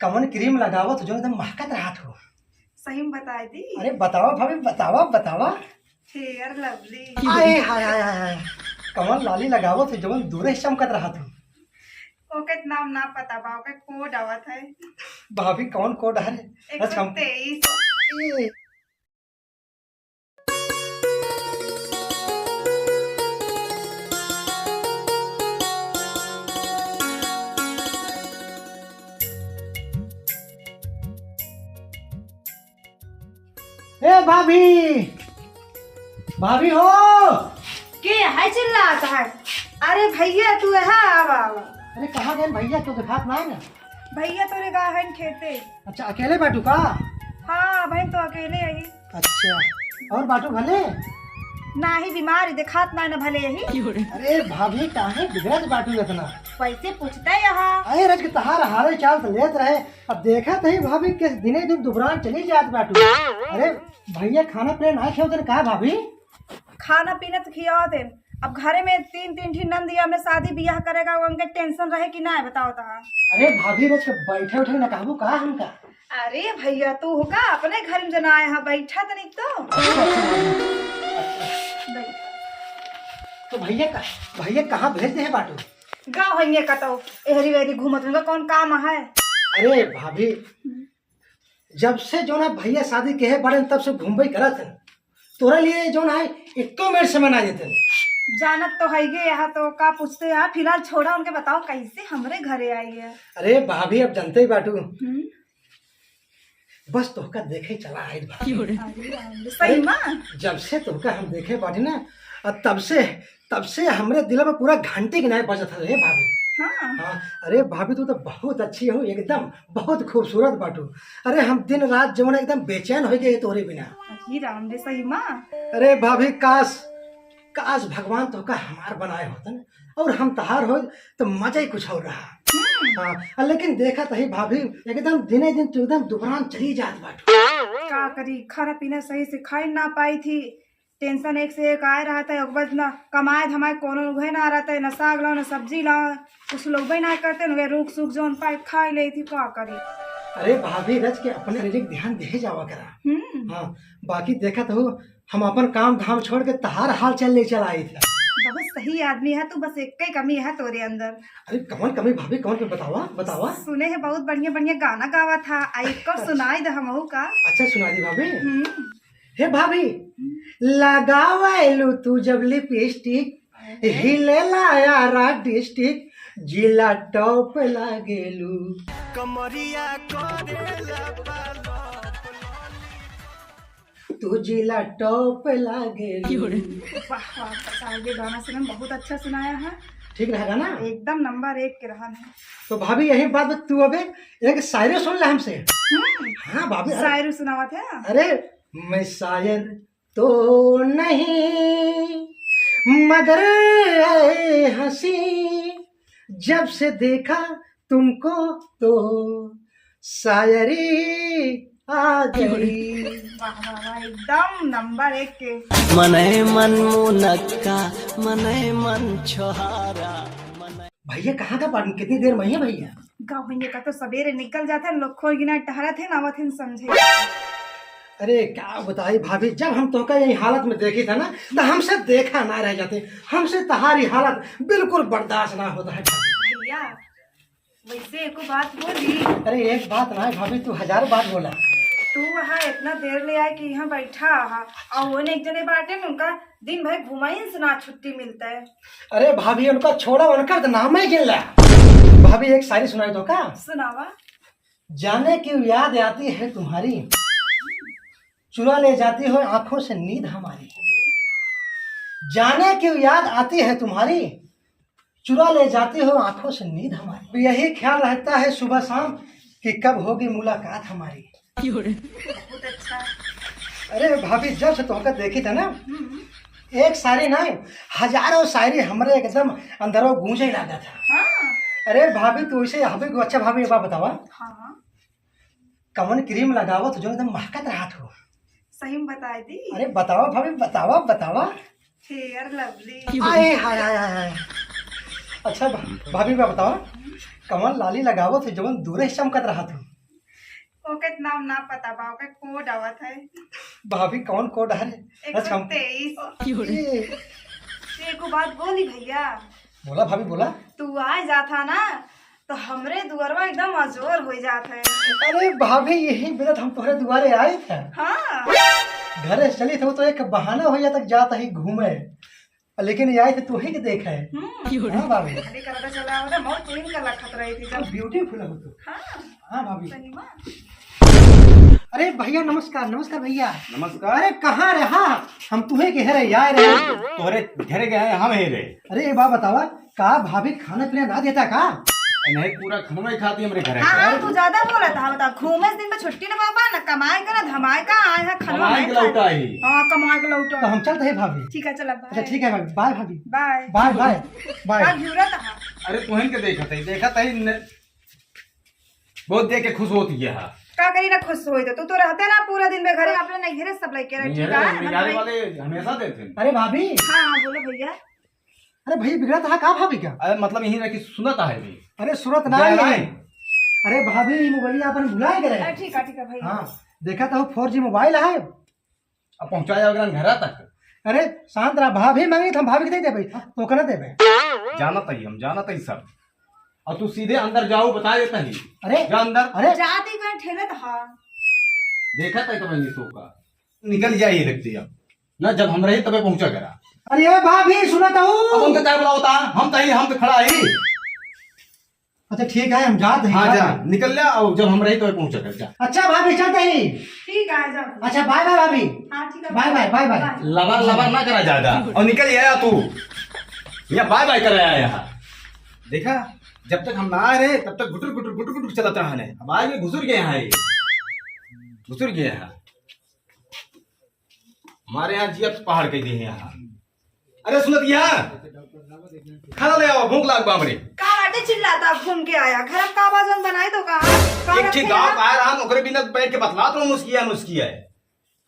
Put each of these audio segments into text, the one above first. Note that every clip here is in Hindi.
कवन क्रीम लगावत जो एकदम महकत रहा हो। सही में बताए दी। अरे बतावा भाभी, बतावा बतावा। Fair lovely. आए हाय हाय हाय, कवन लाली लगावत जो दूरे चमकत रहा हो। ओके नाम ना पता बा, ओके कोड आवत है भाभी कौन कोड है? 123। ए भाभी, भाभी हो। के है चिल्लाता है? अरे भैया तू यहाँ आवा आवा। अरे कहाँ गए भैया, क्यों दिखात ना है ना? भैया तोरे गा है खेते। अच्छा अकेले बाटू का? हाँ भाई तो अकेले यही। अच्छा और बाटू भले? ना ही बीमारी दिखात ना भले यही। अरे भाभी काहे बिगड़त बाटू इतना? पैसे पूछते यहाँ। अरे रज के तहार हारे चाल तो लेत रहे, अब देखा थे भाभी किस दिने दिन दुबरान चली जात बाटू। अरे भैया खाना पीना ना खेव तेने कहा भाभी? खाना पीना तो खिया दे। अब घरे में तीन ठी नंदिया में शादी ब्याह करेगा, उनके टेंशन रहे कि ना है बताओ तो। अरे भाभी रज के बैठे उठे न कहबू कहा हमका? अरे भैया तू हो का अपने घर में जना यहाँ बैठा तो नहीं तो भैया कहाँ भेज दे बाटू? गाँव है कतो एहरी वेहरी घूमत उनका कौन काम है? अरे भाभी जब से जो ना भैया शादी के है बड़े तब से घूमबई करत है, तोरा लिए जो ना है एक तो मिनट समय ना देते। जानत तो है गे यहाँ तो का पूछते यहाँ फिलहाल छोड़ा उनके बताओ कैसे हमरे घरे आई है। अरे भाभी अब जानते ही बाटू, बस तोहका देखे चला आई भाभी। सही माँ जब से तोहका हम देखे बाटी ना तब से हमरे दिल में पूरा घंटे की नाय बजत है भाभी। हाँ अरे भाभी तू तो बहुत अच्छी हो, एकदम बहुत खूबसूरत बाटू। अरे हम दिन रात जो ना एकदम बेचैन हो गए तोरे बिना। राम रे सही माँ। अरे भाभी काश भगवान तोहका हमार बनाए होतन और हम तहार हो तो मजा ही कुछ और रहा। हाँ लेकिन देखा तही भाभी एकदम दिने दिन तू एकदम दुबरान चली जात बाटू। का करी खाना पीना सही से खाई ना पाई थी, टेंशन एक से एक आए रहा था। बस ना कमाए धमाए कोनो उहे ना रहता है, न साग लाओ न सब्जी लाओ, कुछ लोग भी ना करते न रूख सूख जोन पाए खा ले थी। का करी? अरे भाभी रज के अपने रिजिक ध्यान दे जावा करा। हाँ बाकी देखा तो हम अपन काम धाम छोड़ के तहार हाल चल ले चला आई थी। बहुत सही आदमी है तू, बस एक ही कमी है तोरे अंदर। अरे कौन कमी भाभी, कौन कमी बतावा। सुने है बहुत बढ़िया बढ़िया गाना गावा था, एक और सुनाई दे हमहू का। अच्छा सुना दी भाभी। हे भाभी लगावेलू तू जब लिपस्टिक, हिले लाया रा डिस्ट्रिक्ट, जिला टॉप लागेलू कमरिया तू जिला टॉप लागेलू। ये गाना सुने बहुत अच्छा सुनाया है। ठीक रहेगा ना? एकदम नंबर 1 के रहन है। तो भाभी यही बात तू अबे एक शायरी सुन ले हमसे। हाँ भाभी शायरी सुनावा थे। अरे मैं शायर तो नहीं मगर हंसी, जब से देखा तुमको तो शायरी आ गई। वाह एकदम नंबर 1 के। मने मन मुनक्का मने मन छोहारा। भैया कहाँ का पानी, कितनी देर में है भैया? गाँव भैया का तो सवेरे निकल जाते हैं लोग, खोल गिना टहरा थे ना थे समझे। अरे क्या बताई भाभी, जब हम तोका यही हालत में देखे था ना तो हमसे देखा ना रह जाते, हमसे तुम्हारी हालत बिल्कुल बर्दाश्त ना होता है भैया। वैसे एक बात बोली। अरे एक बात ना है भाभी, तू 1000 बात बोला। तू वहाँ इतना देर ले आए कि यहाँ बैठा और वो एक जने बाटे में उनका दिन भर घुमाई से ना छुट्टी मिलता है। अरे भाभी उनका छोड़ा, उनका तो नाम ही गिन ला। भाभी एक शायरी सुनाई दो का? सुनावा। जाने क्यों याद आती है तुम्हारी, चुरा ले जाती हो आंखों से नींद हमारी। जाने क्यों याद आती है तुम्हारी, चुरा ले जाती हो आंखों से नींद हमारी। यही ख्याल रहता है सुबह शाम कि कब होगी मुलाकात हमारी। बहुत अच्छा। अरे भाभी जब से तोहका देखी था ना, एक शायरी ना हजारों शायरी हमरे एकदम अंदरों गूंजे लगा था। हाँ। अरे भाभी तू इसे हबे अच्छा भाभी एक बात बतावा। हाँ। कवन क्रीम लगावत जो एकदम महकत रहा हो। सही में बताए दी। अरे बतावा भाभी, बतावा। Fair lovely. आए हाय हाय हाय। अच्छा भाभी मैं बतावा, कवन लाली लगावत जो दूरे चमकत रहा था। ओके नाम ना पता बा, ओके कोड आवत है भाभी कौन कोड है? 123। एक बात बोली भैया, बोला भाभी बोला। तू आ जाता ना तो हमरे दुआरवा एकदम अजोर हो जात है। अरे भाभी यही बिना हम तुम्हारे दुआरे आए थे। हाँ घर चली थे तो एक बहाना हो जाता जाता ही घूमे, लेकिन ये आए थे तू ही के देखे। हाँ भाभी, अभी करता चला होता बहुत क्लीन कर रखत रही थी जब। ब्यूटीफुल हो तू। हाँ हाँ भाभी। सही में। अरे भैया नमस्कार। नमस्कार भैया। नमस्कार। अरे कहाँ रहा? हम तुम्हें के हेरे आए रहे। तोहरे घर गए हैं हम हेरे। अरे ये बात बतावा, का भाभी खाना पीना ना देता का? नहीं पूरा खाना ही खाती हमरे घर हाँ हाँ तू ज्यादा बोला था, बता घूमे इस दिन पे छुट्टी ना बाबा ना कमाए का ना धमाए का आए हैं खाना कमाए के लौटा ही। हाँ कमाए के तो लौटा। हम चलते हैं भाभी। ठीक है चला अच्छा ठीक है भाभी। बाय भाभी। Bye bye bye bye. का घूरा था। अरे तुहन के देखत ही बहुत देख के खुश होती है। का करी ना खुश होई तो तू तो रहते ना पूरा दिन में घरे, अपने नहीं घरे सब लेके रह। ठीक है यारे वाले हमेशा देते हैं। अरे भाभी। हाँ हाँ बोलो भैया। अरे भैया बिगड़ा था का भाभी का? अरे मतलब यही रह कि सुनता है भी। अरे सूरत ना जय है। राय। अरे भाभी मोबाइल अपन भुलाए गए। ठीक है भैया। हाँ देखा था 4G मोबाइल है। अब पहुंचाया अगर घर तक। अरे शांत रहा, भाभी मांगी हम भाभी के दे देबे तो कना देबे। हम जानत ही सब। और तू सीधे अंदर जाओ बता देता ही। अरे जा अंदर। अरे जाती कहीं ठेले था। देखा था तो मैंने सो का निकल जाइए लगती अब ना, जब हम रहे तबे पहुंचा करा। अरे ये भाभी सुनता अब हूँ। उनका क्या बुलाओ था, हम तो खड़ा ही। अच्छा ठीक है हम जाते हैं। हाँ जा निकल जा, और जब हम रहे तबे पहुंचा कर जा। अच्छा भाभी चलते ही। ठीक है जाओ। अच्छा बाय बाय भाभी। हाँ ठीक है बाय बाय बाय बाय। लबर लबर ना करा ज्यादा और निकल आया तू यहाँ बाय बाय कर आया यहाँ। देखा जब तक हम ना आ रहे तब तक गुटर गुटर गुटर गुटर चलाता है। अब आगे घुसुर गए यहाँ, घुसुर गए यहाँ हमारे यहाँ जी अब पहाड़ के दिए हैं यहाँ। अरे सुनत यहाँ खाना ले आओ, भूख लाग बामरे। का बाटे चिल्लाता घूम के आया घर का बाजन बनाए तो कहा एक ठीक गाँव का आया रहा नौकरी बिना बैठ के बतला तो मुस्किया है।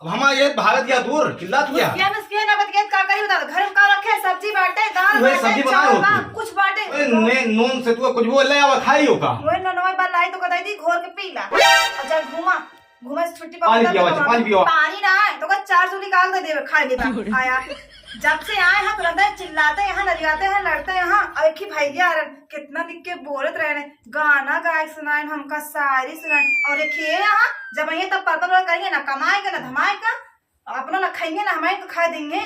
अब हमारे ये भारत या दूर चिल्लात क्या क्या मस्किया ना बतिया का करी बता। घर में का रखे सब्जी बाटे दाल वही सब्जी बाटे बनाओ चावल बा, तू। कुछ बाटे ओए नून से तू कुछ वो ले आवा खाई हो का। वो ननवा बनाई तो कदाई दी घोर के पीला। अच्छा घूमा से छुट्टी पानी पियो, पानी पियो। पानी ना आए तो का 400 निकाल दे देवे खाई लेता आया। जब से आए हैं तुरंत चिल्लाते यहाँ लड़ियाते हैं लड़ते यहाँ। और एक ही भैया कितना लिख के बोलत रहे गाना गाय सुनाए हमका शायरी सुनाए। और एक ही यहाँ जब ये तब पता करेंगे ना कमाएगा ना धमाएगा अपना ना खाएंगे ना हमारे तो खा देंगे।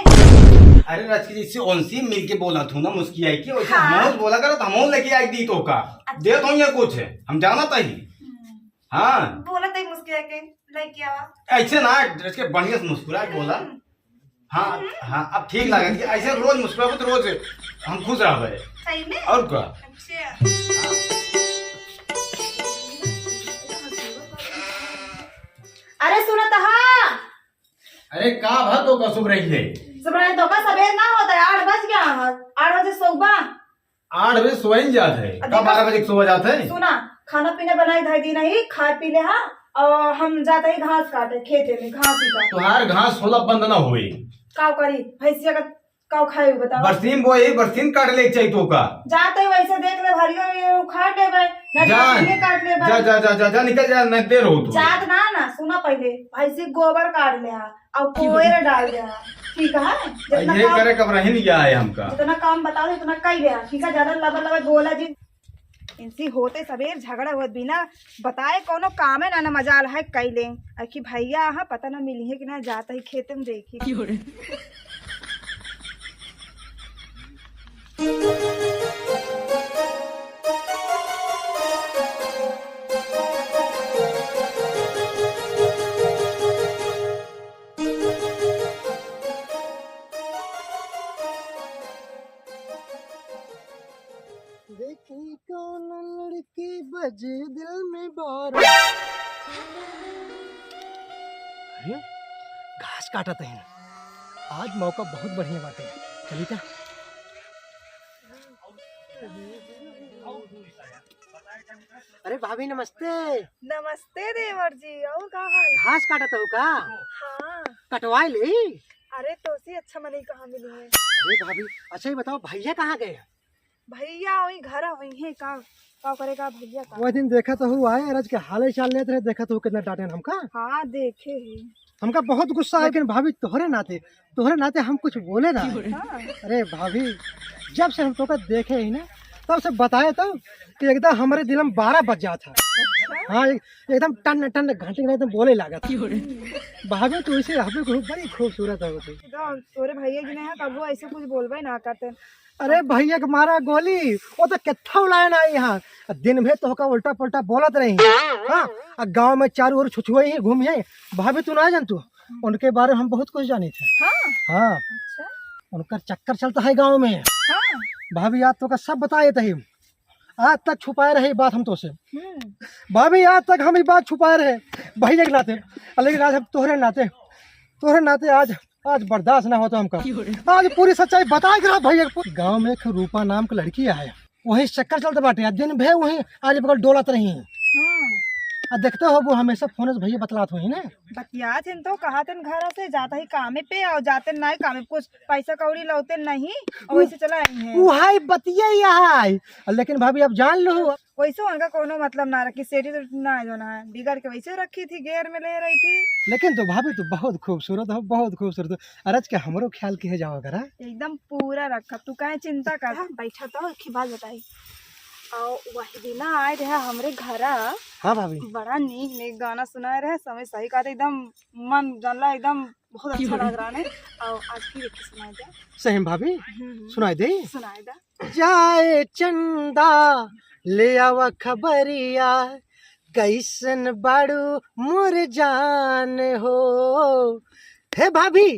अरे रच की जिससे उनसे मिल के बोला था ना मुस्कियाई की वैसे हाँ। हम बोला करो तो हम लेके आई दी तो का दे तो ये कुछ है हम जाना था ही। हाँ बोला तो मुस्किया के लेके आवा ऐसे ना रच के बढ़िया से मुस्कुरा के बोला। हाँ हाँ अब ठीक लगा कि ऐसे रोज मुस्कुराओ तो रोज हम खुश रहे सही में। और क्या। अच्छा अरे सुनो तो हाँ अरे का भर तो का सुबह रही है सुबह तो का सवेर ना होता है 8 बज गया 8 बजे सुबह 8 बजे सोए जाते है देखो- कब 12 बजे सुबह जाते है। सुना खाना पीना बनाई धाई दी नहीं खा पी ले हाँ। और हम जाते ही घास काटे खेते में घास ही का तुहार घास होला बंद ना हुई काव करी भैंसिया का काव खाए बताओ। बरसीम बोए बरसीम काट ले चाहिए तो का जाते ही वैसे देख ले भरियो ये उखाड़ ले भाई ना जा जाते काट ले जा जा जा जा जा निकल जा नहीं देर हो तू। जात ना सुना पहले भैंसी गोबर काट ले और कोयर डाल दे ठीक है। जितना ये काम करे कब रही नहीं गया है हमका। जितना काम बताओ उतना कई ले ठीक है। ज्यादा लबर लबर बोला जी इनसी होते सबेर झगड़ा हुआ बिना बताए कोनो काम है ना मजाल है कई ले कि भैया हाँ पता ना मिली है कि ना जाता ही खेते में देखी। देखी कौन लड़की बजे दिल में बार। अरे घास काटत है आज मौका बहुत बढ़िया बात है। चली क्या अरे भाभी नमस्ते। नमस्ते देवर जी और कहा घास काटत हो का? हाँ कटवाई ली। अरे तो सी अच्छा मनी कहाँ मिली है। अरे भाभी अच्छा ही बताओ भैया कहाँ गए? भैया वही घर वही है का करेगा भैया का। वो दिन देखा तो हुआ है रज के हाले चाल लेते रहे, देखा तो कितना डांटे हमका। हाँ देखे है। हमका बहुत गुस्सा है, लेकिन भाभी तोहरे नाते हम कुछ बोले ना। हाँ। अरे भाभी जब से हम तो देखे ही ना तब से बताए तो कि एकदम हमारे दिल में 12 बज जाता। हाँ एकदम टन टन घंटे एकदम बोले लगा था। भाभी तो इसे हमें बड़ी खूबसूरत है वो तो। तोरे भैया जी ने कबू ऐसे कुछ बोलबे ना करते। अरे भैया के मारा गोली वो तो कितना उलायन आई यहाँ, दिन भर तो उल्टा पुल्टा बोलत रही। हाँ गाँव में चारों ओर छुछुए ही घूमिए। भाभी तू ना जान तू उनके बारे में हम बहुत कुछ जानी थे। हाँ अच्छा। उनका चक्कर चलता है गाँव में। हाँ। भाभी आज तो का सब बताए थे, आज तक छुपाए रहे बात हम तो से। भाभी आज तक हम ये बात छुपाए रहे भैया के नाते, लेकिन आज हम तोहरे नाते आज बर्दाश्त ना होता हमका। आज पूरी सच्चाई बताए के भैया। गांव में एक रूपा नाम की लड़की आया, वही चक्कर चलते बाटे, दिन भे वही आज बगल डोलत रही। देखते हो वो हमेशा फोन से भैया बतलात हुई ना। बतिया थे तो कहा थे घर से जाता ही कामे पे और जाते नहीं कामे कुछ पैसा कौड़ी लौते नहीं और वैसे चला आई है। वही बतिया यहाँ, लेकिन भाभी अब जान लो वैसे उनका कोनो मतलब ना रखी, सेठी ना जो ना बिगड़ के वैसे रखी थी, गेर में ले रही थी। लेकिन तो भाभी तो बहुत खूबसूरत हो, बहुत खूबसूरत। अरज के हमरो ख्याल किए जाओ करा एकदम पूरा रखा, तू कहे चिंता कर। बैठा तो एक बात बताई और वही दिन आए रहे हमरे घर। हाँ भाभी बड़ा नीक गाना सुनाए रहे, समय सही का एकदम मन जानला एकदम बहुत अच्छा लग रहा है। और आज की देखी सुनाई दे। सही भाभी सुनाई दे। सुनाई दे। जाए चंदा ले आवा खबरिया, कैसन बाड़ू मोर जान हो। हे भाभी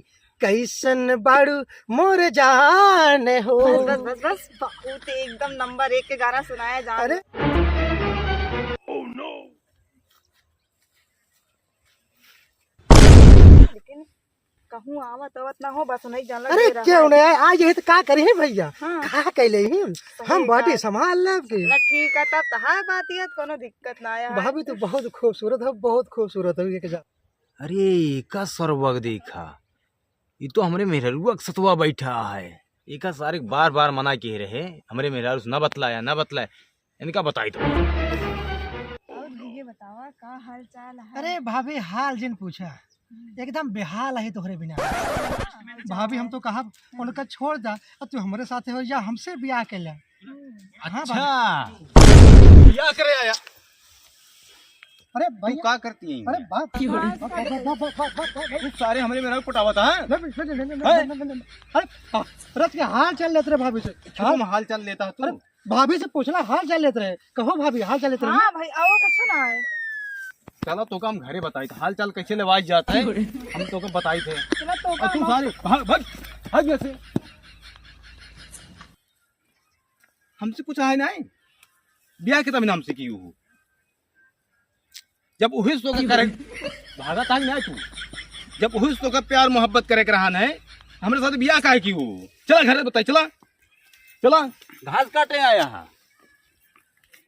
कैसन बाड़ू मोर जान हो। बस बहुत एकदम नंबर 1 के गाना सुनाया जा। अरे लेकिन कहूँ आवत ना हो, बस नहीं जानला। अरे क्यों नहीं आज ये तो का करे है भैया। हाँ। का कैले ही हम बाटी संभाल लेब के। ठीक है तब तो है बात, ये कोनो दिक्कत ना आया। भाभी तो बहुत खूबसूरत है, बहुत खूबसूरत है। ये अरे का सरवग देखा, ये तो हमरे मेहरुआ सतुआ बैठा है। एक सारे बार बार मना किए रहे हमरे मेहरारू न बतलाया इनका बताई दो। और ये बतावा का हाल चाल है। अरे भाभी हाल जिन पूछा एकदम बेहाल है तोहरे बिना। भाभी हम तो कहा उनका छोड़ दा, तू हमारे साथ हो या हमसे ब्याह कर ले। अच्छा क्या करे आया। अरे तू भैया का करती है। अरे तू सारे हमरे मेरा पटावता है। अरे रथ के हाल चल लेते रहे भाभी से। हम हाल चाल लेता है तू। भाभी से पूछना हाल चाल लेते रहे। कहो भाभी हाल चाल लेते रहे। हाँ भाई आओ कुछ ना है। चलो तो हम घरे बताई थे हाल चाल कैसे लेवाज जाता है, हम तो बताई थे। चलो तो और तू सारे भाग ऐसे हमसे कुछ है नहीं। ब्याह के तब नाम से की हो, जब उहिस तो करे भागा था नहीं तू, जब उहिस तो का प्यार मोहब्बत करे के रहा है हमारे साथ ब्याह काहे की हो। चला घर बताई, चला चला घास काटे आया है।